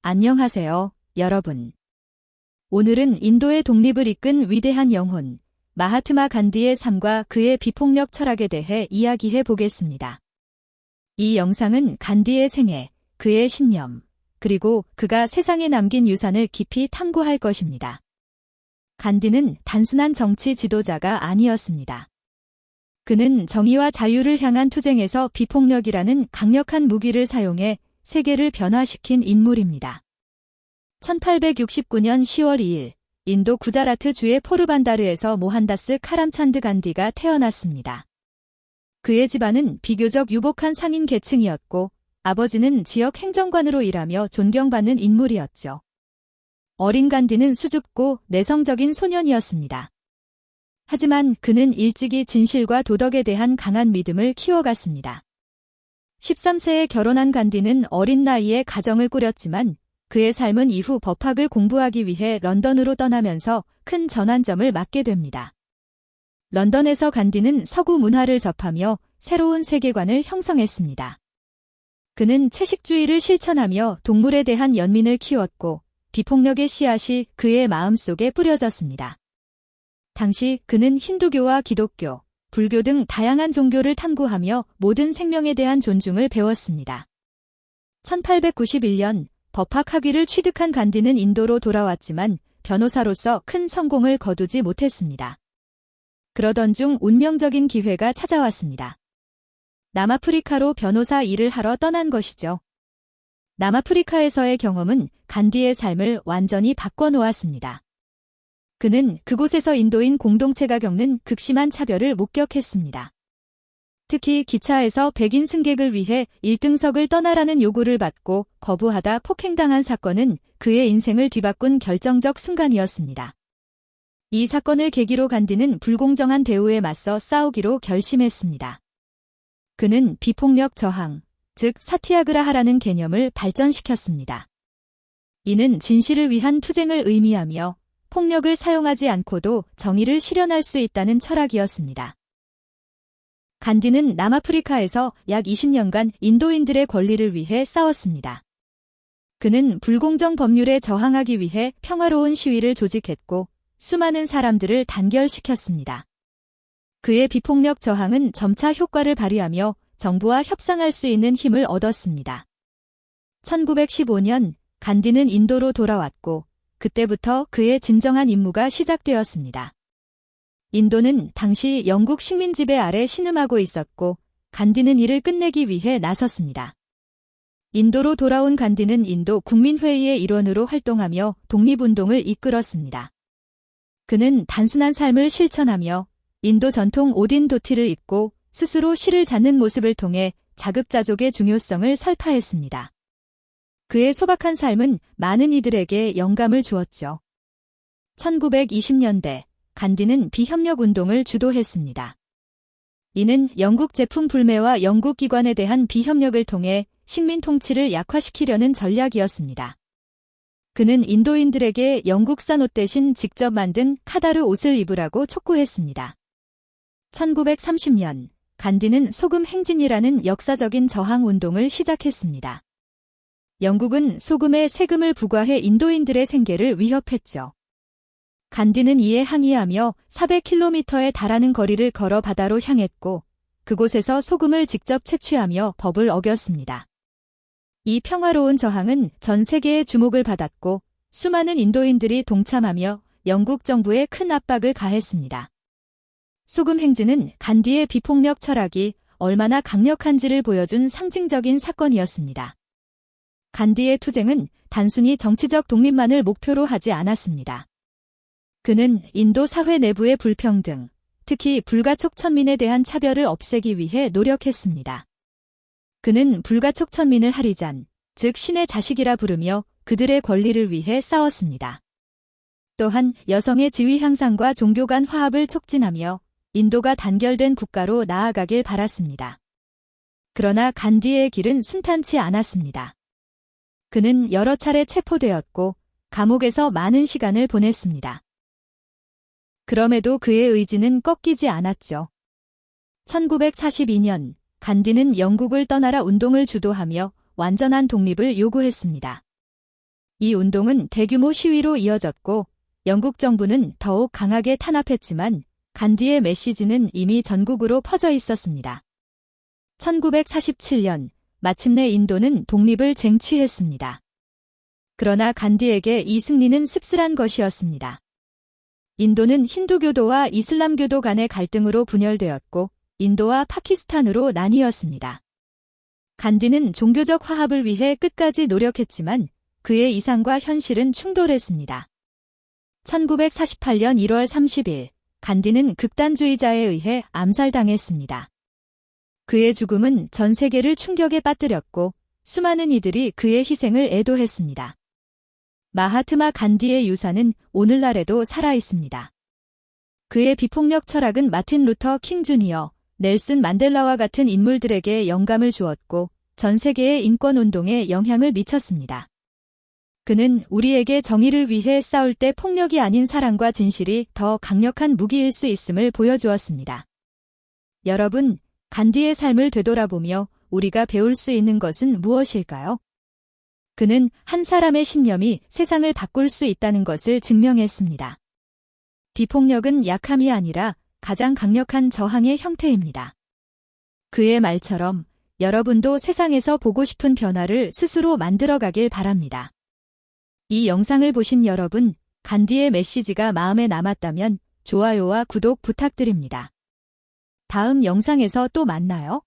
안녕하세요, 여러분. 오늘은 인도의 독립을 이끈 위대한 영혼, 마하트마 간디의 삶과 그의 비폭력 철학에 대해 이야기해 보겠습니다. 이 영상은 간디의 생애, 그의 신념, 그리고 그가 세상에 남긴 유산을 깊이 탐구할 것입니다. 간디는 단순한 정치 지도자가 아니었습니다. 그는 정의와 자유를 향한 투쟁에서 비폭력이라는 강력한 무기를 사용해 세계를 변화시킨 인물입니다. 1869년 10월 2일, 인도 구자라트 주의 포르반다르에서 모한다스 카람찬드 간디가 태어났습니다. 그의 집안은 비교적 유복한 상인 계층이었고, 아버지는 지역 행정관으로 일하며 존경받는 인물이었죠. 어린 간디는 수줍고 내성적인 소년이었습니다. 하지만 그는 일찍이 진실과 도덕에 대한 강한 믿음을 키워갔습니다. 13세에 결혼한 간디는 어린 나이에 가정을 꾸렸지만 그의 삶은 이후 법학을 공부하기 위해 런던으로 떠나면서 큰 전환점을 맞게 됩니다. 런던에서 간디는 서구 문화를 접하며 새로운 세계관을 형성했습니다. 그는 채식주의를 실천하며 동물에 대한 연민을 키웠고 비폭력의 씨앗이 그의 마음속에 뿌려졌습니다. 당시 그는 힌두교와 기독교, 불교 등 다양한 종교를 탐구하며 모든 생명에 대한 존중을 배웠습니다. 1891년 법학 학위를 취득한 간디는 인도로 돌아왔지만 변호사로서 큰 성공을 거두지 못했습니다. 그러던 중 운명적인 기회가 찾아왔습니다. 남아프리카로 변호사 일을 하러 떠난 것이죠. 남아프리카에서의 경험은 간디의 삶을 완전히 바꿔놓았습니다. 그는 그곳에서 인도인 공동체가 겪는 극심한 차별을 목격했습니다. 특히 기차에서 백인 승객을 위해 1등석을 떠나라는 요구를 받고 거부하다 폭행당한 사건은 그의 인생을 뒤바꾼 결정적 순간이었습니다. 이 사건을 계기로 간디는 불공정한 대우에 맞서 싸우기로 결심했습니다. 그는 비폭력 저항, 즉 사티아그라하라는 개념을 발전시켰습니다. 이는 진실을 위한 투쟁을 의미하며 폭력을 사용하지 않고도 정의를 실현할 수 있다는 철학이었습니다. 간디는 남아프리카에서 약 20년간 인도인들의 권리를 위해 싸웠습니다. 그는 불공정 법률에 저항하기 위해 평화로운 시위를 조직했고 수많은 사람들을 단결시켰습니다. 그의 비폭력 저항은 점차 효과를 발휘하며 정부와 협상할 수 있는 힘을 얻었습니다. 1915년 간디는 인도로 돌아왔고 그때부터 그의 진정한 임무가 시작되었습니다. 인도는 당시 영국 식민 지배 아래 신음하고 있었고 간디는 이를 끝내기 위해 나섰습니다. 인도로 돌아온 간디는 인도 국민회의의 일원으로 활동하며 독립운동을 이끌었습니다. 그는 단순한 삶을 실천하며 인도 전통 오딘 도티를 입고 스스로 실을 잡는 모습을 통해 자급자족의 중요성을 설파했습니다. 그의 소박한 삶은 많은 이들에게 영감을 주었죠. 1920년대 간디는 비협력 운동을 주도했습니다. 이는 영국 제품 불매와 영국 기관에 대한 비협력을 통해 식민 통치를 약화시키려는 전략이었습니다. 그는 인도인들에게 영국산 옷 대신 직접 만든 카다르 옷을 입으라고 촉구했습니다. 1930년 간디는 소금 행진이라는 역사적인 저항 운동을 시작했습니다. 영국은 소금에 세금을 부과해 인도인들의 생계를 위협했죠. 간디는 이에 항의하며 400km에 달하는 거리를 걸어 바다로 향했고 그곳에서 소금을 직접 채취하며 법을 어겼습니다. 이 평화로운 저항은 전 세계의 주목을 받았고 수많은 인도인들이 동참하며 영국 정부에 큰 압박을 가했습니다. 소금 행진은 간디의 비폭력 철학이 얼마나 강력한지를 보여준 상징적인 사건이었습니다. 간디의 투쟁은 단순히 정치적 독립만을 목표로 하지 않았습니다. 그는 인도 사회 내부의 불평등, 특히 불가촉 천민에 대한 차별을 없애기 위해 노력했습니다. 그는 불가촉 천민을 하리잔, 즉 신의 자식이라 부르며 그들의 권리를 위해 싸웠습니다. 또한 여성의 지위 향상과 종교 간 화합을 촉진하며 인도가 단결된 국가로 나아가길 바랐습니다. 그러나 간디의 길은 순탄치 않았습니다. 그는 여러 차례 체포되었고 감옥에서 많은 시간을 보냈습니다. 그럼에도 그의 의지는 꺾이지 않았죠. 1942년 간디는 영국을 떠나라 운동을 주도하며 완전한 독립을 요구했습니다. 이 운동은 대규모 시위로 이어졌고 영국 정부는 더욱 강하게 탄압했지만 간디의 메시지는 이미 전국으로 퍼져 있었습니다. 1947년 마침내 인도는 독립을 쟁취했습니다. 그러나 간디에게 이 승리는 씁쓸한 것이었습니다. 인도는 힌두교도와 이슬람교도 간의 갈등으로 분열되었고 인도와 파키스탄으로 나뉘었습니다. 간디는 종교적 화합을 위해 끝까지 노력했지만 그의 이상과 현실은 충돌했습니다. 1948년 1월 30일 간디는 극단주의자에 의해 암살당했습니다. 그의 죽음은 전 세계를 충격에 빠뜨렸고 수많은 이들이 그의 희생을 애도했습니다. 마하트마 간디의 유산은 오늘날에도 살아있습니다. 그의 비폭력 철학은 마틴 루터 킹 주니어, 넬슨 만델라와 같은 인물들에게 영감을 주었고 전 세계의 인권운동에 영향을 미쳤습니다. 그는 우리에게 정의를 위해 싸울 때 폭력이 아닌 사랑과 진실이 더 강력한 무기일 수 있음을 보여주었습니다. 여러분, 간디의 삶을 되돌아보며 우리가 배울 수 있는 것은 무엇일까요? 그는 한 사람의 신념이 세상을 바꿀 수 있다는 것을 증명했습니다. 비폭력은 약함이 아니라 가장 강력한 저항의 형태입니다. 그의 말처럼 여러분도 세상에서 보고 싶은 변화를 스스로 만들어가길 바랍니다. 이 영상을 보신 여러분, 간디의 메시지가 마음에 남았다면 좋아요와 구독 부탁드립니다. 다음 영상에서 또 만나요.